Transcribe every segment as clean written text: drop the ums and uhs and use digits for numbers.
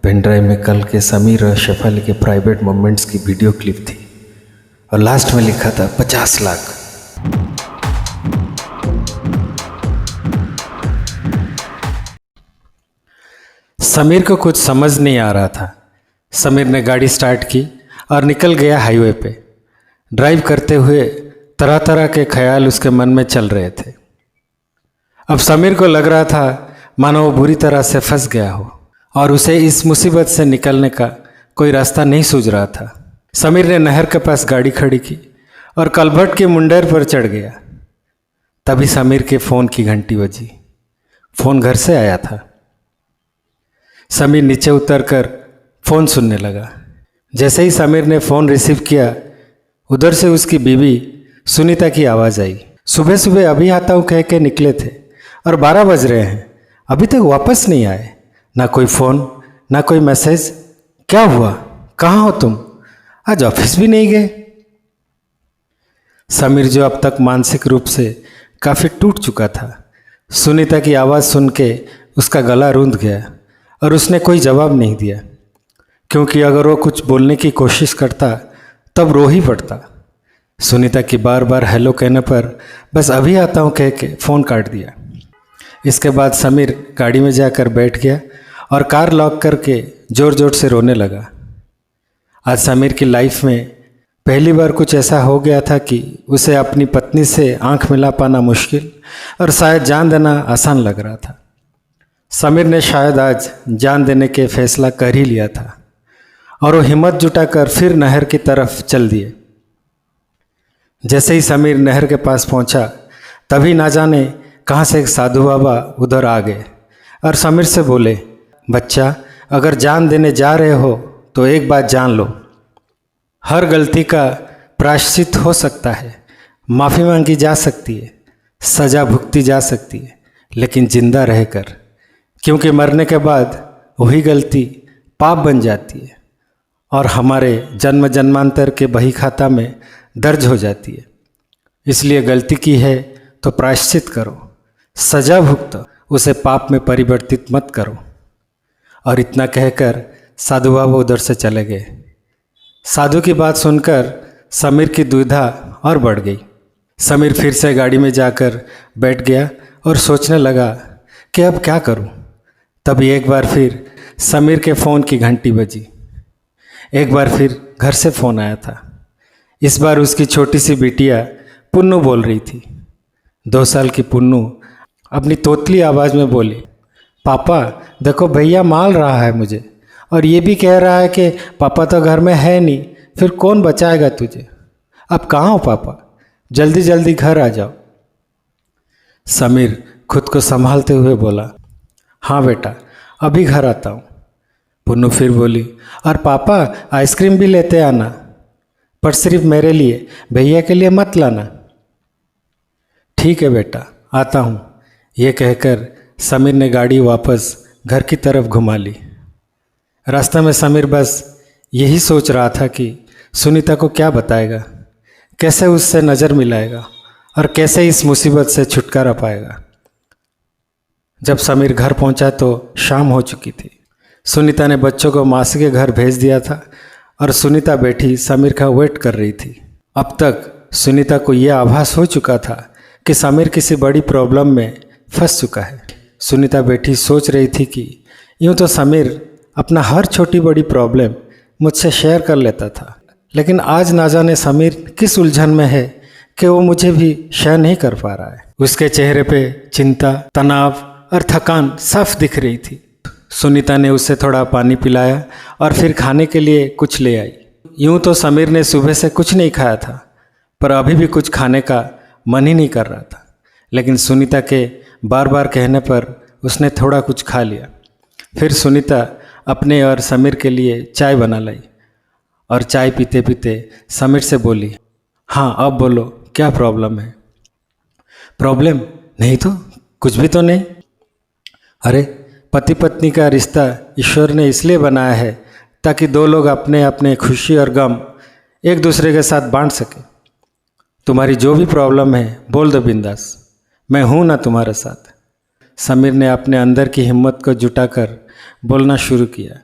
Pen drive में कल के समीर और शेफाली के प्राइवेट मोमेंट्स की वीडियो क्लिप थी और लास्ट में लिखा था 50 लाख। समीर को कुछ समझ नहीं आ रहा था। समीर ने गाड़ी स्टार्ट की और निकल गया हाईवे पे। ड्राइव करते हुए तरह तरह के ख्याल उसके मन में चल रहे थे। अब समीर को लग रहा था मानो वो बुरी तरह से फंस गया हो और उसे इस मुसीबत से निकलने का कोई रास्ता नहीं सूझ रहा था। समीर ने नहर के पास गाड़ी खड़ी की और कलभट के मुंडेर पर चढ़ गया। तभी समीर के फ़ोन की घंटी बजी। फ़ोन घर से आया था। समीर नीचे उतरकर फ़ोन सुनने लगा। जैसे ही समीर ने फ़ोन रिसीव किया, उधर से उसकी बीवी सुनीता की आवाज़ आई। सुबह सुबह अभी आता हूँ कह के निकले थे और 12 बज रहे हैं, अभी तक वापस नहीं आए। ना कोई फ़ोन, ना कोई मैसेज। क्या हुआ? कहाँ हो तुम? आज ऑफिस भी नहीं गए? समीर, जो अब तक मानसिक रूप से काफ़ी टूट चुका था, सुनीता की आवाज़ सुन के उसका गला रूंध गया और उसने कोई जवाब नहीं दिया, क्योंकि अगर वो कुछ बोलने की कोशिश करता तब रो ही पड़ता। सुनीता की बार बार हेलो कहने पर बस अभी आता हूँ कह के फ़ोन काट दिया। इसके बाद समीर गाड़ी में जाकर बैठ गया और कार लॉक करके ज़ोर ज़ोर से रोने लगा। आज समीर की लाइफ में पहली बार कुछ ऐसा हो गया था कि उसे अपनी पत्नी से आंख मिला पाना मुश्किल और शायद जान देना आसान लग रहा था। समीर ने शायद आज जान देने के फैसला कर ही लिया था और वो हिम्मत जुटाकर फिर नहर की तरफ चल दिए। जैसे ही समीर नहर के पास पहुंचा, तभी ना जाने कहाँ से एक साधु बाबा उधर आ गए और समीर से बोले, बच्चा, अगर जान देने जा रहे हो तो एक बात जान लो, हर गलती का प्रायश्चित हो सकता है, माफ़ी मांगी जा सकती है, सज़ा भुगती जा सकती है, लेकिन जिंदा रहकर, क्योंकि मरने के बाद वही गलती पाप बन जाती है और हमारे जन्म जन्मांतर के बही खाता में दर्ज हो जाती है। इसलिए गलती की है तो प्रायश्चित करो, सजा भुगतो, उसे पाप में परिवर्तित मत करो। और इतना कहकर साधु बाबा उधर से चले गए। साधु की बात सुनकर समीर की दुविधा और बढ़ गई। समीर फिर से गाड़ी में जाकर बैठ गया और सोचने लगा कि अब क्या करूं। तभी एक बार फिर समीर के फ़ोन की घंटी बजी। एक बार फिर घर से फ़ोन आया था। इस बार उसकी छोटी सी बिटिया पुन्नू बोल रही थी। 2 साल की पुन्नू अपनी तोतली आवाज़ में बोली, पापा देखो, भैया मार रहा है मुझे और ये भी कह रहा है कि पापा तो घर में है नहीं, फिर कौन बचाएगा तुझे? अब कहाँ हो पापा? जल्दी जल्दी घर आ जाओ। समीर खुद को संभालते हुए बोला, हाँ बेटा, अभी घर आता हूँ। पुन्नू फिर बोली, और पापा आइसक्रीम भी लेते आना, पर सिर्फ मेरे लिए, भैया के लिए मत लाना। ठीक है बेटा, आता हूँ। ये कहकर समीर ने गाड़ी वापस घर की तरफ घुमा ली। रास्ते में समीर बस यही सोच रहा था कि सुनीता को क्या बताएगा, कैसे उससे नज़र मिलाएगा और कैसे इस मुसीबत से छुटकारा पाएगा। जब समीर घर पहुंचा तो शाम हो चुकी थी। सुनीता ने बच्चों को मासी के घर भेज दिया था और सुनीता बैठी समीर का वेट कर रही थी। अब तक सुनीता को यह आभास हो चुका था कि समीर किसी बड़ी प्रॉब्लम में फंस चुका है। सुनीता बैठी सोच रही थी कि यूँ तो समीर अपना हर छोटी बड़ी प्रॉब्लम मुझसे शेयर कर लेता था, लेकिन आज ना जाने समीर किस उलझन में है कि वो मुझे भी शेयर नहीं कर पा रहा है। उसके चेहरे पे चिंता, तनाव और थकान साफ दिख रही थी। सुनीता ने उसे थोड़ा पानी पिलाया और फिर खाने के लिए कुछ ले आई। यूँ तो समीर ने सुबह से कुछ नहीं खाया था, पर अभी भी कुछ खाने का मन ही नहीं कर रहा था, लेकिन सुनीता के बार बार कहने पर उसने थोड़ा कुछ खा लिया। फिर सुनीता अपने और समीर के लिए चाय बना लाई और चाय पीते पीते समीर से बोली, हाँ अब बोलो, क्या प्रॉब्लम है? प्रॉब्लम नहीं तो कुछ भी तो नहीं। अरे, पति पत्नी का रिश्ता ईश्वर ने इसलिए बनाया है ताकि 2 लोग अपने अपने खुशी और गम एक दूसरे के साथ बांट सके। तुम्हारी जो भी प्रॉब्लम है बोल दो बिंदास, मैं हूँ ना तुम्हारे साथ। समीर ने अपने अंदर की हिम्मत को जुटाकर बोलना शुरू किया।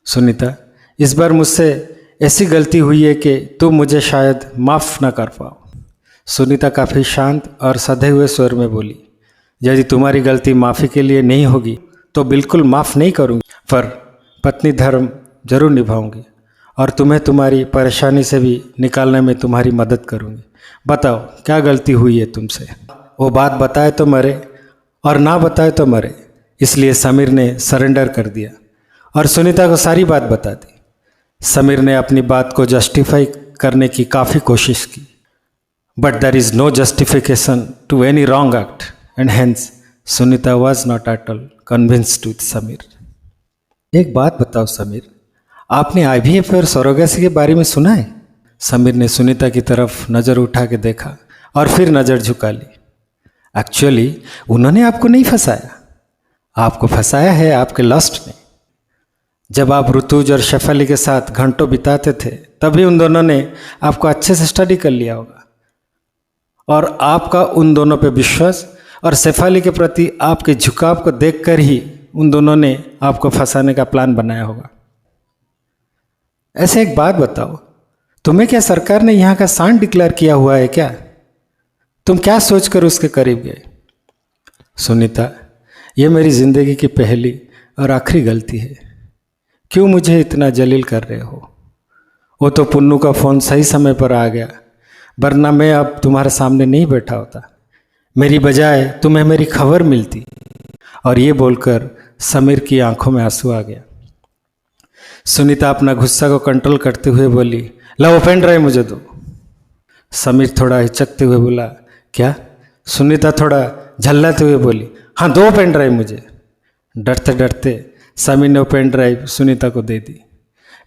सुनीता, इस बार मुझसे ऐसी गलती हुई है कि तुम मुझे शायद माफ़ ना कर पाओ। सुनीता काफ़ी शांत और सधे हुए स्वर में बोली, यदि तुम्हारी गलती माफ़ी के लिए नहीं होगी तो बिल्कुल माफ़ नहीं करूँगी, पर पत्नी धर्म जरूर निभाऊंगी और तुम्हें तुम्हारी परेशानी से भी निकालने में तुम्हारी मदद करूँगी। बताओ क्या गलती हुई है तुमसे। वो बात बताए तो मरे और ना बताए तो मरे, इसलिए समीर ने सरेंडर कर दिया और सुनीता को सारी बात बता दी। समीर ने अपनी बात को जस्टिफाई करने की काफ़ी कोशिश की, but there is no justification to any wrong act and hence Sunita was not at all convinced with Sameer. एक बात बताओ समीर, आपने IVF और सरोगेसी के बारे में सुना है? समीर ने सुनीता की तरफ नज़र उठा के देखा और फिर नज़र झुका ली। एक्चुअली उन्होंने आपको नहीं फंसाया, आपको फंसाया है आपके लस्ट ने। जब आप ऋतुज और शेफाली के साथ घंटों बिताते थे तभी उन दोनों ने आपको अच्छे से स्टडी कर लिया होगा और आपका उन दोनों पे विश्वास और शेफाली के प्रति आपके झुकाव को देखकर ही उन दोनों ने आपको फंसाने का प्लान बनाया होगा। ऐसे एक बात बताओ, तुम्हें क्या सरकार ने यहाँ का सांड डिक्लेयर किया हुआ है क्या? तुम क्या सोचकर उसके करीब गए? सुनीता, ये मेरी जिंदगी की पहली और आखिरी गलती है। क्यों मुझे इतना जलील कर रहे हो? वो तो पुन्नू का फ़ोन सही समय पर आ गया, वरना मैं अब तुम्हारे सामने नहीं बैठा होता। मेरी बजाय तुम्हें मेरी खबर मिलती। और ये बोलकर समीर की आंखों में आंसू आ गया। सुनीता अपना गुस्सा को कंट्रोल करते हुए बोली, ला वो पेन ड्राइव मुझे दो। समीर थोड़ा हिचकते हुए बोला, क्या? सुनीता थोड़ा झल्लाते हुए बोली, हाँ दो पेन ड्राइव मुझे। डरते डरते समीर ने वो पेन ड्राइव सुनीता को दे दी।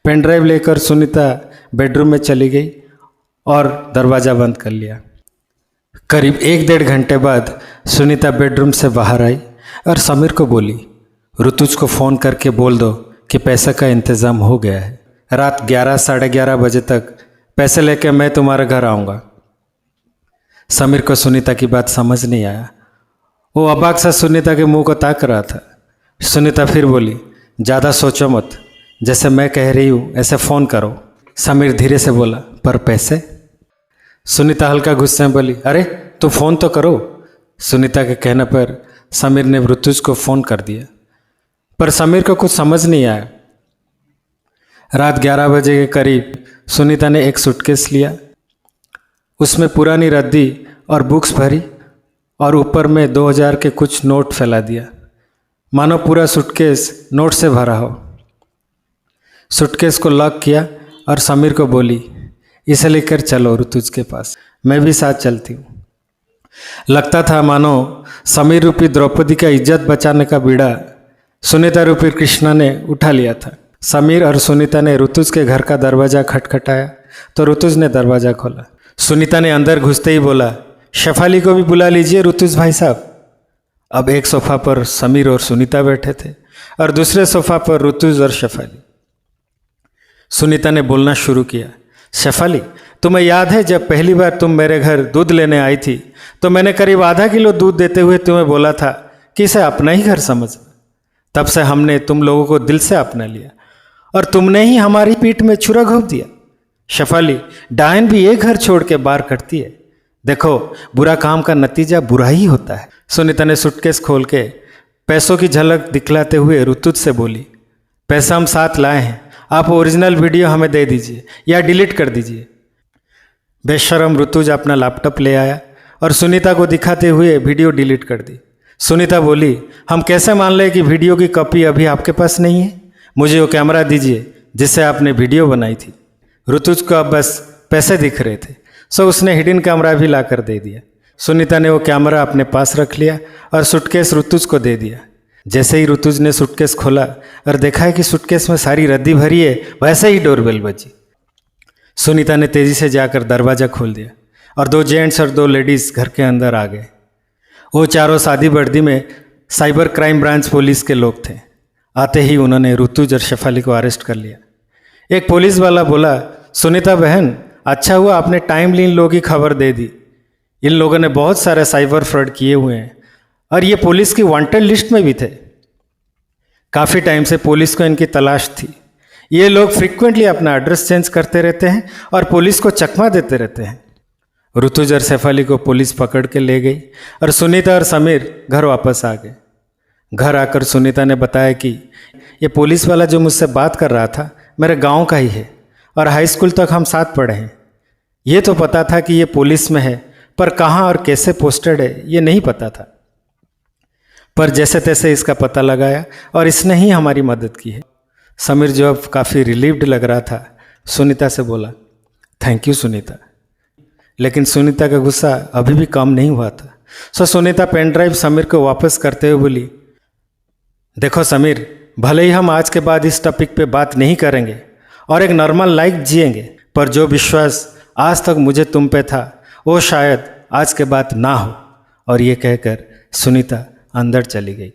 पेन ड्राइव लेकर सुनीता बेडरूम में चली गई और दरवाज़ा बंद कर लिया। करीब 1-1.5 घंटे बाद सुनीता बेडरूम से बाहर आई और समीर को बोली, ऋतुज को फ़ोन करके बोल दो कि पैसे का इंतज़ाम हो गया है। रात 11 साढ़े 11 बजे तक पैसे लेके मैं तुम्हारे घर आऊँगा। समीर को सुनीता की बात समझ नहीं आया। वो अबाक सा सुनीता के मुंह को ताक रहा था। सुनीता फिर बोली, ज़्यादा सोचो मत, जैसे मैं कह रही हूँ ऐसे फ़ोन करो। समीर धीरे से बोला, पर पैसे? सुनीता हल्का गुस्से में बोली, अरे तू फ़ोन तो करो। सुनीता के कहने पर समीर ने ऋतुज को फ़ोन कर दिया, पर समीर को कुछ समझ नहीं आया। रात 11 बजे के करीब सुनीता ने एक सूटकेस लिया, उसमें पुरानी रद्दी और बुक्स भरी और ऊपर में 2000 के कुछ नोट फैला दिया, मानो पूरा सूटकेस नोट से भरा हो। सूटकेस को लॉक किया और समीर को बोली, इसे लेकर चलो ऋतुज के पास, मैं भी साथ चलती हूँ। लगता था मानो समीर रूपी द्रौपदी का इज्जत बचाने का बीड़ा सुनीता रूपी कृष्णा ने उठा लिया था। समीर और सुनीता ने ऋतुज के घर का दरवाज़ा खटखटाया तो ऋतुज ने दरवाज़ा खोला। सुनीता ने अंदर घुसते ही बोला, शेफाली को भी बुला लीजिए ऋतुज भाई साहब। अब एक सोफ़ा पर समीर और सुनीता बैठे थे और दूसरे सोफ़ा पर ऋतुज और शेफाली। सुनीता ने बोलना शुरू किया, शेफाली, तुम्हें याद है जब पहली बार तुम मेरे घर दूध लेने आई थी तो मैंने करीब आधा किलो दूध देते हुए तुम्हें बोला था कि इसे अपना ही घर समझ। तब से हमने तुम लोगों को दिल से अपना लिया और तुमने ही हमारी पीठ में छुरा घोंप दिया। शेफाली, डायन भी एक घर छोड़ के बाहर करती है। देखो, बुरा काम का नतीजा बुरा ही होता है। सुनीता ने सूटकेस खोल के पैसों की झलक दिखलाते हुए ऋतुज से बोली, पैसा हम साथ लाए हैं, आप ओरिजिनल वीडियो हमें दे दीजिए या डिलीट कर दीजिए। बेशरम ऋतुज अपना लैपटॉप ले आया और सुनीता को दिखाते हुए वीडियो डिलीट कर दी। सुनीता बोली, हम कैसे मान लें कि वीडियो की कॉपी अभी आपके पास नहीं है? मुझे वो कैमरा दीजिए जिससे आपने वीडियो बनाई थी। ऋतुज को अब बस पैसे दिख रहे थे, सो उसने हिडन कैमरा भी ला कर दे दिया। सुनीता ने वो कैमरा अपने पास रख लिया और सूटकेस ऋतुज को दे दिया। जैसे ही ऋतुज ने सूटकेस खोला और देखा है कि सूटकेस में सारी रद्दी भरी है, वैसे ही डोरबेल बजी। सुनीता ने तेज़ी से जाकर दरवाज़ा खोल दिया और 2 जेंट्स और 2 लेडीज़ घर के अंदर आ गए। वो चारों सादी वर्दी में साइबर क्राइम ब्रांच पुलिस के लोग थे। आते ही उन्होंने ऋतुज और शेफाली को अरेस्ट कर लिया। एक पुलिस वाला बोला, सुनीता बहन, अच्छा हुआ आपने टाइमली इन लोगों की खबर दे दी। इन लोगों ने बहुत सारे साइबर फ्रॉड किए हुए हैं और ये पुलिस की वांटेड लिस्ट में भी थे। काफ़ी टाइम से पुलिस को इनकी तलाश थी। ये लोग फ्रीक्वेंटली अपना एड्रेस चेंज करते रहते हैं और पुलिस को चकमा देते रहते हैं। ऋतुज और सैफ अली को पुलिस पकड़ के ले गई और सुनीता और समीर घर वापस आ गए। घर आकर सुनीता ने बताया कि ये पुलिस वाला जो मुझसे बात कर रहा था मेरे गांव का ही है और हाई स्कूल तक हम साथ पढ़े हैं। ये तो पता था कि ये पुलिस में है, पर कहाँ और कैसे पोस्टेड है ये नहीं पता था। पर जैसे तैसे इसका पता लगाया और इसने ही हमारी मदद की है। समीर जो अब काफ़ी रिलीव्ड लग रहा था, सुनीता से बोला, थैंक यू सुनीता। लेकिन सुनीता का गुस्सा अभी भी कम नहीं हुआ था। सो सुनीता पेन ड्राइव समीर को वापस करते हुए बोली, देखो समीर, भले ही हम आज के बाद इस टॉपिक पे बात नहीं करेंगे और एक नॉर्मल लाइफ जिएंगे, पर जो विश्वास आज तक मुझे तुम पे था वो शायद आज के बाद ना हो। और ये कहकर सुनीता अंदर चली गई।